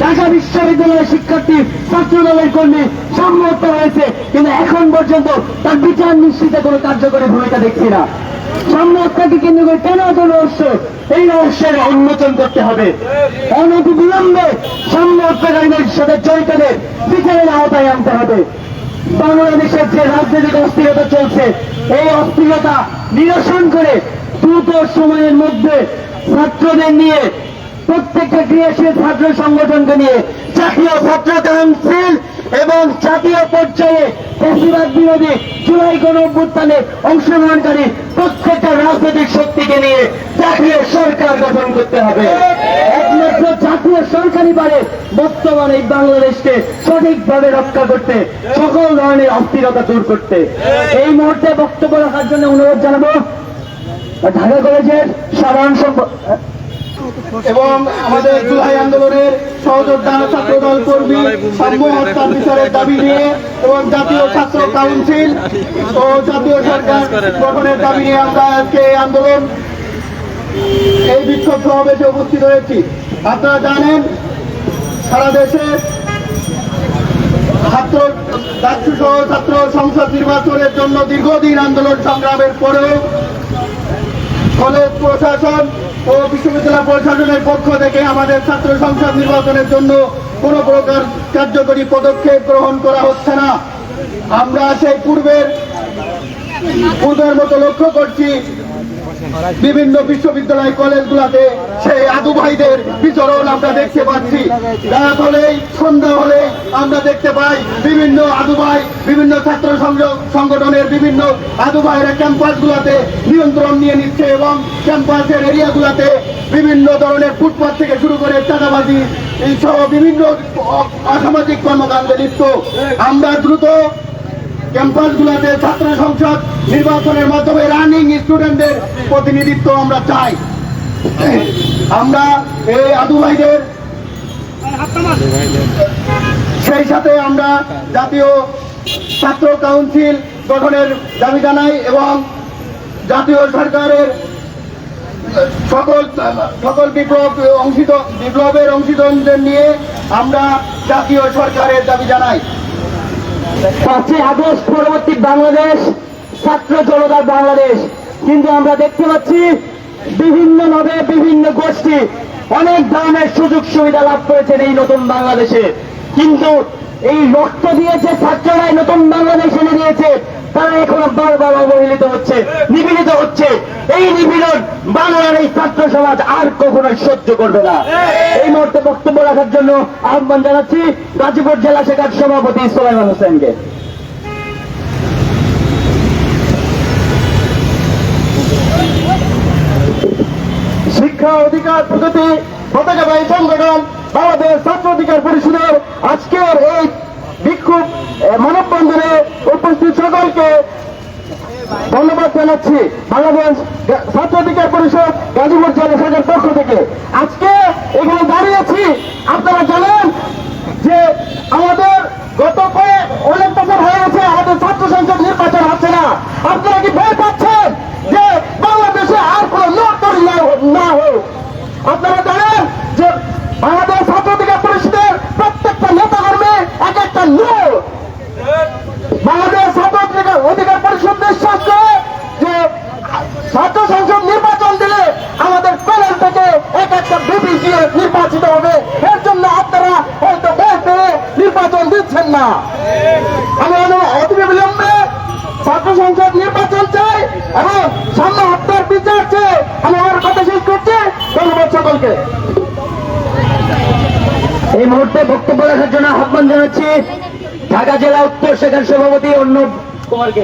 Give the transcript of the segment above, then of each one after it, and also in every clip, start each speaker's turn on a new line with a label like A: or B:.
A: ঢাকা বিশ্ববিদ্যালয়ের শিক্ষার্থী ছাত্র দলের কর্মী সাম্য হত্যা হয়েছে, কিন্তু এখন পর্যন্ত তার বিচার নিশ্চিতে কোনো কার্যকরী ভূমিকা দেখছি না। সাম্য হত্যাকে কেন্দ্র করে কেন এত রহস্য, এই রহস্যের উন্মোচন করতে হবে। অনতিবিলম্বে সাম্য হত্যাকারীদের সাথে জড়িতদের বিচারের আওতায় আনতে হবে। বাংলাদেশের যে রাজনৈতিক অস্থিরতা চলছে, এই অস্থিরতা নিরসন করে দ্রুত সময়ের মধ্যে ছাত্রদের নিয়ে, প্রত্যেকটা ক্রিয়াশীল ছাত্র সংগঠনকে নিয়ে জাতীয় ছাত্র কাউন্সিল এবং জাতীয় পর্যায়ে ফ্যাসিবাদ বিরোধী জুলাই গণঅভ্যুত্থানে অংশগ্রহণকারী প্রত্যেকটা রাজনৈতিক শক্তিকে নিয়ে জাতীয় সরকার গঠন করতে হবে। একমাত্র জাতীয় সরকারই পারে বর্তমান এই বাংলাদেশকে সঠিকভাবে রক্ষা করতে, সকল ধরনের অস্থিরতা দূর করতে। এই মুহূর্তে বক্তব্য রাখার জন্য অনুরোধ জানাবো ঢাকা কলেজের সাধারণ
B: এবং আমাদের জুলাই আন্দোলনের সহযোদ্ধা ছাত্রদল কর্মী সাম্য হত্যার বিচারের দাবি নিয়ে এবং জাতীয় ছাত্র কাউন্সিল ও জাতীয় সরকার গঠনের দাবি নিয়ে আমরা আজকে এই আন্দোলন, এই বিক্ষোভ সমাবেশে উপস্থিত হয়েছি। আপনারা জানেন সারা দেশে ছাত্র সংসদ নির্বাচনের জন্য দীর্ঘদিন আন্দোলন সংগ্রামের পরেও কলেজ প্রশাসন ও বিশ্ববিদ্যালয় প্রশাসনের পক্ষ থেকে আমাদের ছাত্র সংসদ নির্বাচনের জন্য কোনো প্রকার কার্যকরী পদক্ষেপ গ্রহণ করা হচ্ছে না। আমরা সেই পূর্বের মতো লক্ষ্য করছি বিভিন্ন বিশ্ববিদ্যালয় কলেজগুলোতে সেই আদু ভাইদের বিচরণ আমরা দেখতে পাচ্ছি। রাত হলেই, সন্ধ্যা হলে আমরা দেখতে পাই বিভিন্ন আদু ভাই, বিভিন্ন ছাত্র সংগঠনের বিভিন্ন আদু ভাইরা ক্যাম্পাসগুলোতে নিয়ন্ত্রণ নিয়ে নিচ্ছে এবং ক্যাম্পাসের এরিয়াগুলোতে বিভিন্ন ধরনের ফুটপাথ থেকে শুরু করে চাঁদাবাজি সহ বিভিন্ন অসামাজিক কর্মকাণ্ডে লিপ্ত। আমরা দ্রুত ক্যাম্পাসগুলোতে ছাত্র সংসদ নির্বাচনের মাধ্যমে রানিং স্টুডেন্টদের প্রতিনিধিত্ব আমরা চাই। আমরা এই আদু ভাইদের সেই সাথে আমরা জাতীয় ছাত্র কাউন্সিল গঠনের দাবি জানাই এবং জাতীয় সরকারের সকল বিপ্লবের অংশীদারদের নিয়ে আমরা জাতীয় সরকারের দাবি জানাই।
A: 5ই আগস্ট পরবর্তী বাংলাদেশ ছাত্র জনতার বাংলাদেশ, কিন্তু আমরা দেখতে পাচ্ছি বিভিন্নভাবে বিভিন্ন গোষ্ঠী অনেক ধরনের সুযোগ সুবিধা লাভ করেছেন এই নতুন বাংলাদেশে, কিন্তু এই রক্ত দিয়েছে ছাত্ররাই নতুন বাংলাদেশ এনে দিয়েছে, তারা এখনো বারবার অবহেলিত হচ্ছে, নিপীড়িত হচ্ছে। এই নিপীড়ন বাংলার এই ছাত্র সমাজ আর কখনো সহ্য করবে না। এই মুহূর্তে বক্তব্য রাখার জন্য আহ্বান জানাচ্ছি গাজীপুর জেলা শাখার সভাপতি সোলাইমান হোসেনকে।
B: শিক্ষা অধিকার প্রগতি পতাকাবাহী সংগঠন বাংলাদেশ ছাত্র অধিকার পরিষদের আজকের এই বিক্ষোভ মানববন্ধনে উপস্থিত সকলকে ধন্যবাদ জানাচ্ছি। বাংলাদেশ ছাত্র অধিকার পরিষদ গাজীপুর জেলা শাখার পক্ষ থেকে আজকে এখানে দাঁড়িয়েছি। আপনারা জানেন যে আমাদের গত অনেক বছর হয়ে গেছে আমাদের ছাত্র সংসদ নির্বাচন হচ্ছে না। আপনারা কি ভয় পাচ্ছেন যে বাংলাদেশে আর কোন নড়তড়ি না হোক? আপনারা জানেন যে বাংলাদেশ ছাত্র অধিকার পরিষদের প্রত্যেকটা নেতা কর্মী এক একটা লোক। বাংলাদেশ ছাত্র অধিকার পরিষদ বিশ্বাস করে যে ছাত্র সংসদ নির্বাচন দিলে আমাদের প্যানেল থেকে এক একটা বিপি দিয়ে নির্বাচিত হবে। এর জন্য আপনারা হয়তো ভয় পেয়ে নির্বাচন দিচ্ছেন না। আমি অতিবিলম্বে ছাত্র সংসদ নির্বাচন চাই এবং সাম্য হত্যার বিচার চাই। আমি আমার কথা শেষ করছি। ধন্যবাদ সকলকে।
A: এই মুহূর্তে বক্তব্য রাখার জন্য আহ্বান জানাচ্ছি ঢাকা জেলা উত্তর শাখার সভাপতি অর্ণব কুমারকে।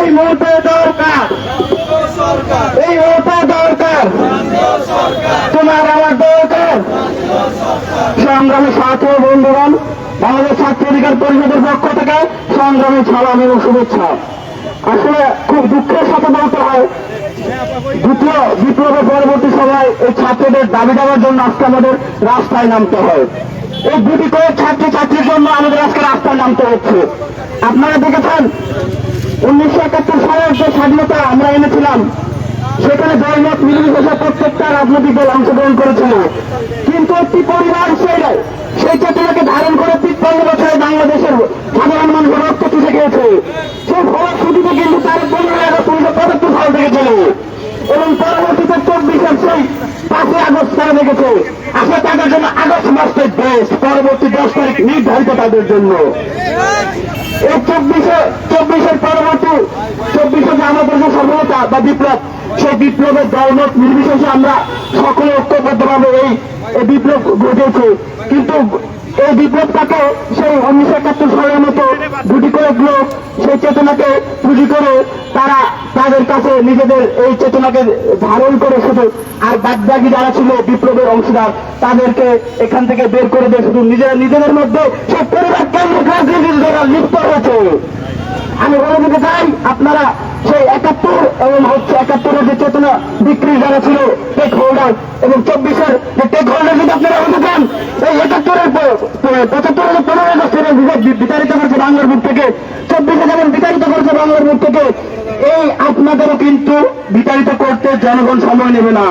B: এই মুহূর্তে দরকার, এই মুহূর্তে দরকার তোমার আমার দরকার। সংগ্রামী ছাত্র বন্ধুগণ, বাংলাদেশ ছাত্র অধিকার পরিষদের পক্ষ থেকে সংগ্রামী সালাম এবং শুভেচ্ছা। আসলে খুব দুঃখের সাথে বলতে হয়, দ্বিতীয় বিপ্লবের পরবর্তী সময় এই ছাত্রদের দাবি দেওয়ার জন্য আজকে আমাদের রাস্তায় নামতে হয়। এই দুটি করে ছাত্রছাত্রীর জন্য আমাদের আজকে রাস্তায় নামতে হচ্ছে। আপনারা দেখেছেন
A: 1971 সালের যে স্বাধীনতা আমরা এনেছিলাম, সেখানে দলমত নির্বিশেষে প্রত্যেকটা রাজনৈতিক দল অংশগ্রহণ করেছিল, কিন্তু একটি পরিবার সেই চেতনাকে ধারণ করে 53 বছরে বাংলাদেশের সাধারণ মানুষের রক্ত চুষে খেয়েছে। সেই ফলশ্রুতিতে কিন্তু তার 15 আগস্ট 1975 সাল থেকে ছিল, এবং পরবর্তীতে 24 সেই 5 আগস্ট তারা দেখেছে। আসলে তাদের জন্য আগস্ট মাসের বেস্ট, পরবর্তী 10 তারিখ নির্ধারিত তাদের জন্য। এই 24 পরবর্তী 24 যে আমাদের যে সফলতা বা বিপ্লব, সেই বিপ্লবের দলমত নির্বিশেষে আমরা সকলে ঐক্যবদ্ধভাবে এই বিপ্লব ঘটেছে। কিন্তু এই বিপ্লবটাকে সেই 1971 সালের মতো গুটি করে লোক সেই চেতনাকে পুঁজি করে তারা তাদের কাছে নিজেদের এই চেতনাকে ধারণ করে শুধু, আর বাদবাকি যারা ছিল বিপ্লবের অংশীদার তাদেরকে এখান থেকে বের করে দিয়ে শুধু নিজেদের মধ্যে সেই পরিবার কেন্দ্রিক রাজনীতির দ্বারা লিপ্ত হয়েছে। আমি বলে দিতে চাই, আপনারা সেই 71 এবং 71-এর যে চেতনা বিক্রি যারা ছিল টেক হোল্ডার, এবং 24-এর যে টেক হোল্ডার যদি আপনারা হতে চান, এই 71-এর 75-এর 15 আগস্ট বিতাড়িত করছে বাংলার মুখ থেকে, 24-এ যেমন বিতাড়িত করছে বাংলার মুখ থেকে, এই আপনাদেরও কিন্তু বিতাড়িত করতে জনগণ সময় নেবে না।